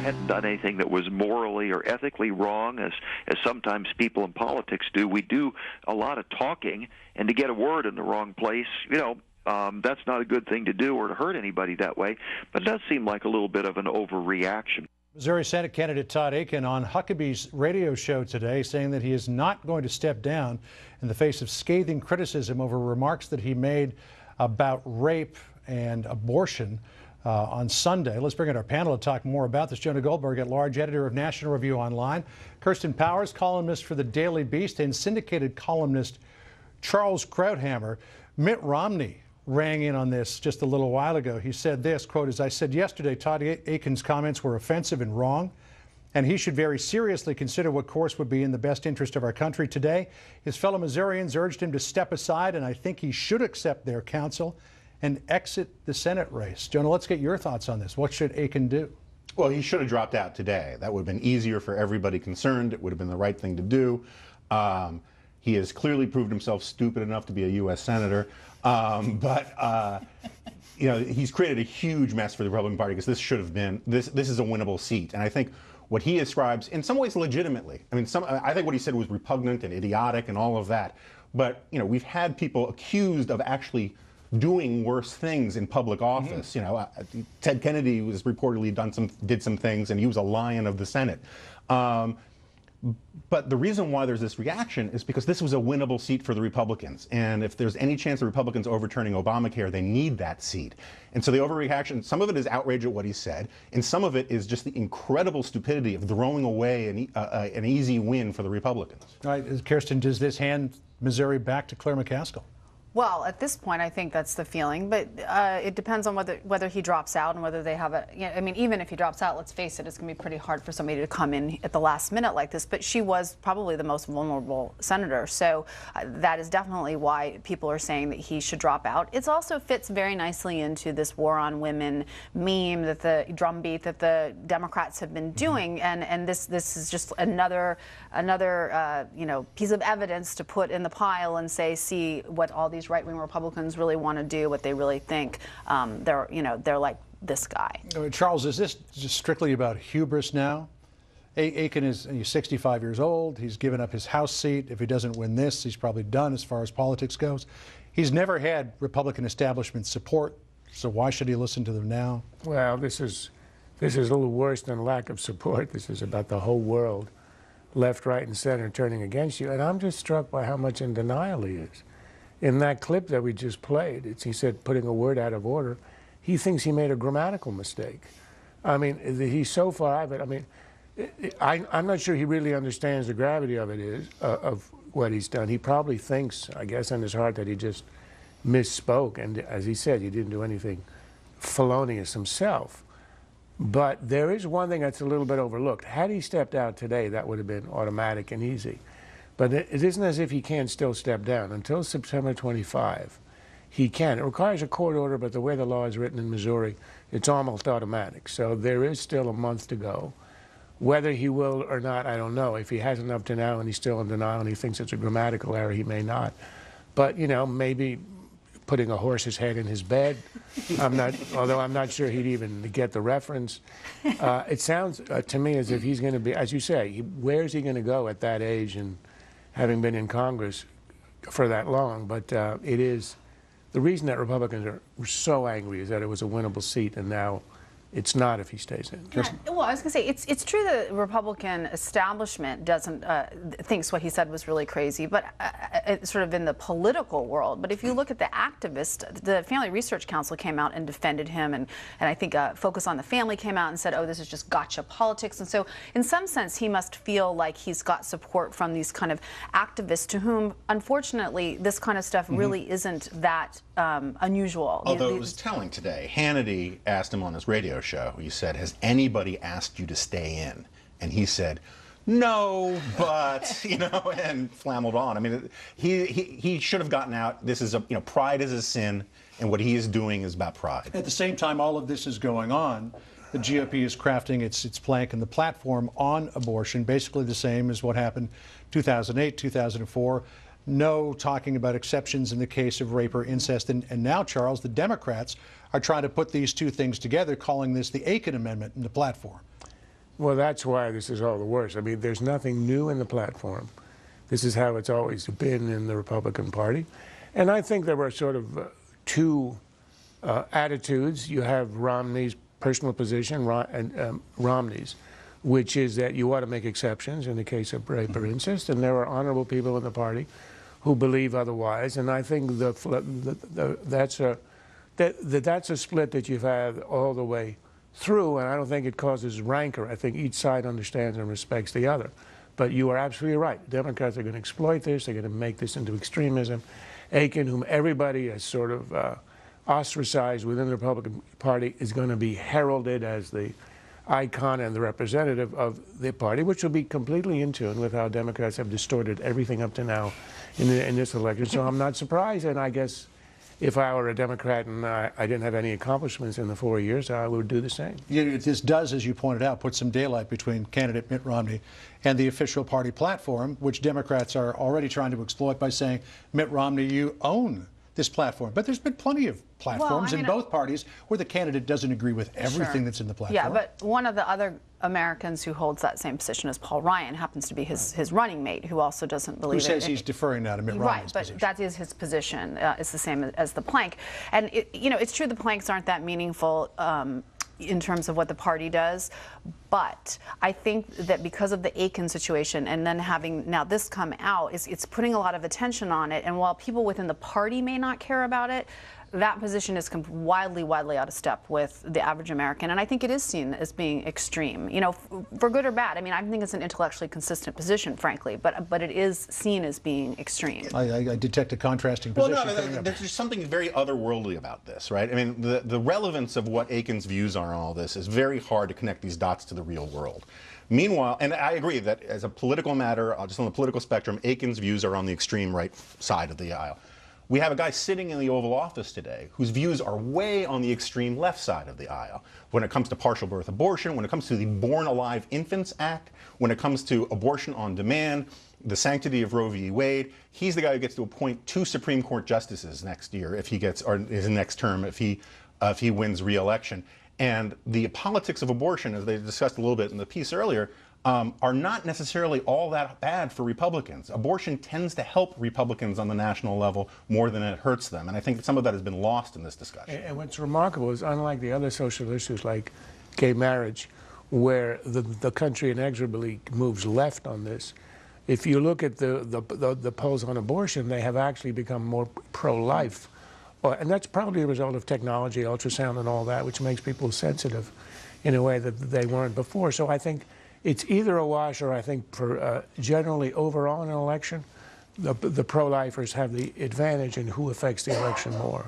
hadn't done anything that was morally or ethically wrong, as sometimes people in politics do. We do a lot of talking, and to get a word in the wrong place, that's not a good thing to do or to hurt anybody that way. But it does seem like a little bit of an overreaction. Missouri Senate candidate Todd Akin on Huckabee's radio show today, saying that he is not going to step down in the face of scathing criticism over remarks that he made about rape and abortion on Sunday. Let's bring in our panel to talk more about this. Jonah Goldberg, at-large editor of National Review Online. Kirsten Powers, columnist for the Daily Beast, and syndicated columnist Charles Krauthammer. Mitt Romney rang in on this just a little while ago. He said this, quote, "As I said yesterday, Todd Akin's comments were offensive and wrong, and he should very seriously consider what course would be in the best interest of our country today. His fellow Missourians urged him to step aside, and I think he should accept their counsel and exit the Senate race." Jonah, let's get your thoughts on this. What should Akin do? Well, he should have dropped out today. That would have been easier for everybody concerned. It would have been the right thing to do. He has clearly proved himself stupid enough to be a U.S. Senator. He's created a huge mess for the Republican Party, because this should have been, this is a winnable seat. And I think what he ascribes, in some ways legitimately, I think what he said was repugnant and idiotic and all of that. But, we've had people accused of actually doing worse things in public office. Ted Kennedy was reportedly did some things, and he was a lion of the Senate. But the reason why there's this reaction is because this was a winnable seat for the Republicans. And if there's any chance of Republicans overturning Obamacare, they need that seat. And so the overreaction, some of it is outrage at what he said, and some of it is just the incredible stupidity of throwing away an easy win for the Republicans. All right, Kirsten, does this hand Missouri back to Claire McCaskill? Well, at this point, I think that's the feeling, but it depends on whether he drops out and whether they have even if he drops out, let's face it, it's going to be pretty hard for somebody to come in at the last minute like this. But she was probably the most vulnerable senator, so that is definitely why people are saying that he should drop out. It also fits very nicely into this war on women meme, that the drumbeat that the Democrats have been doing, and this is just another piece of evidence to put in the pile and say, see what all these right-wing Republicans really want to do, what they really think. They're like this guy. Charles, is this just strictly about hubris now? Akin he's 65 years old. He's given up his House seat. If he doesn't win this, he's probably done as far as politics goes. He's never had Republican establishment support, so why should he listen to them now? Well, this is a little worse than lack of support. This is about the whole world, left, right, and center, turning against you. And I'm just struck by how much in denial he is. In that clip that we just played, he said putting a word out of order. He thinks he made a grammatical mistake. I mean, he's so far out of it. I mean, I'm not sure he really understands the gravity of of what he's done. He probably thinks, I guess, in his heart that he just misspoke. And as he said, he didn't do anything felonious himself. But there is one thing that's a little bit overlooked. Had he stepped out today, that would have been automatic and easy. But it isn't as if he can't still step down. Until September 25, he can. It requires a court order, but the way the law is written in Missouri, it's almost automatic. So there is still a month to go. Whether he will or not, I don't know. If he hasn't up to now and he's still in denial and he thinks it's a grammatical error, he may not. But, maybe putting a horse's head in his bed. Although I'm not sure he'd even get the reference. It sounds to me as if he's going to be, as you say, where's he going to go at that age and having been in Congress for that long? But it is, the reason that Republicans were so angry is that it was a winnable seat, and now it's not if he stays in. Yeah, well, I was going to say, it's true that the Republican establishment doesn't thinks what he said was really crazy, but it's sort of in the political world. But if you look at the activists, the Family Research Council came out and defended him, and I think Focus on the Family came out and said, oh, this is just gotcha politics. And so in some sense, he must feel like he's got support from these kind of activists to whom, unfortunately, this kind of stuff really isn't that unusual. Although it was telling today, Hannity asked him on his radio show, he said, has anybody asked you to stay in? And he said, no, but, and flammeled on. I mean, he should have gotten out. This is pride is a sin, and what he is doing is about pride. At the same time, all of this is going on. The GOP is crafting its plank and the platform on abortion, basically the same as what happened 2008, 2004. No talking about exceptions in the case of rape or incest. And now, Charles, the Democrats are trying to put these two things together, calling this the Akin Amendment in the platform. Well, that's why this is all the worse. I mean, there's nothing new in the platform. This is how it's always been in the Republican Party. And I think there were sort of two attitudes. You have Romney's personal position, Romney's, which is that you ought to make exceptions in the case of rape or incest, and there are honorable people in the party who believe otherwise. And I think that's a split that you've had all the way through, and I don't think it causes rancor. I think each side understands and respects the other. But you are absolutely right. Democrats are going to exploit this. They're going to make this into extremism. Akin, whom everybody has sort of ostracized within the Republican Party, is going to be heralded as the icon and the representative of the party, which will be completely in tune with how Democrats have distorted everything up to now in this election. So I'm not surprised, and I guess if I were a Democrat and I didn't have any accomplishments in the 4 years, I would do the same. This does, as you pointed out, put some daylight between candidate Mitt Romney and the official party platform, which Democrats are already trying to exploit by saying, Mitt Romney, you own this platform. But there's been plenty of platforms in both parties where the candidate doesn't agree with everything that's in the platform. Yeah, but one of the other Americans who holds that same position as Paul Ryan happens to be his running mate, who also doesn't believe Who says he's deferring now to Mitt Romney's position. Right, but that is his position. It's the same as the plank. And, it's true the planks aren't that meaningful in terms of what the party does, but I think that because of the Akin situation and then having now this come out, it's putting a lot of attention on it, and while people within the party may not care about it, that position is wildly out of step with the average American, and I think it is seen as being extreme, for good or bad. I mean, I think it's an intellectually consistent position, frankly, but it is seen as being extreme. I detect a contrasting position. Well, no, there's just something very otherworldly about this, right? I mean, the relevance of what Akin's views are on all this is very hard to connect these dots to the real world. Meanwhile, and I agree that as a political matter, just on the political spectrum, Akin's views are on the extreme right side of the aisle. We have a guy sitting in the Oval Office today whose views are way on the extreme left side of the aisle when it comes to partial birth abortion, when it comes to the Born Alive Infants Act, when it comes to abortion on demand, the sanctity of Roe v. Wade. He's the guy who gets to appoint 2 Supreme Court justices next year if he gets, or his next term if he wins re-election. And the politics of abortion, as they discussed a little bit in the piece earlier, are not necessarily all that bad for Republicans. Abortion tends to help Republicans on the national level more than it hurts them. And I think some of that has been lost in this discussion. And what's remarkable is, unlike the other social issues like gay marriage, where the country inexorably moves left on this, if you look at the polls on abortion, they have actually become more pro-life. And that's probably a result of technology, ultrasound and all that, which makes people sensitive in a way that they weren't before. So I think it's either a wash, or I think for generally overall in an election, the pro-lifers have the advantage in who affects the election more.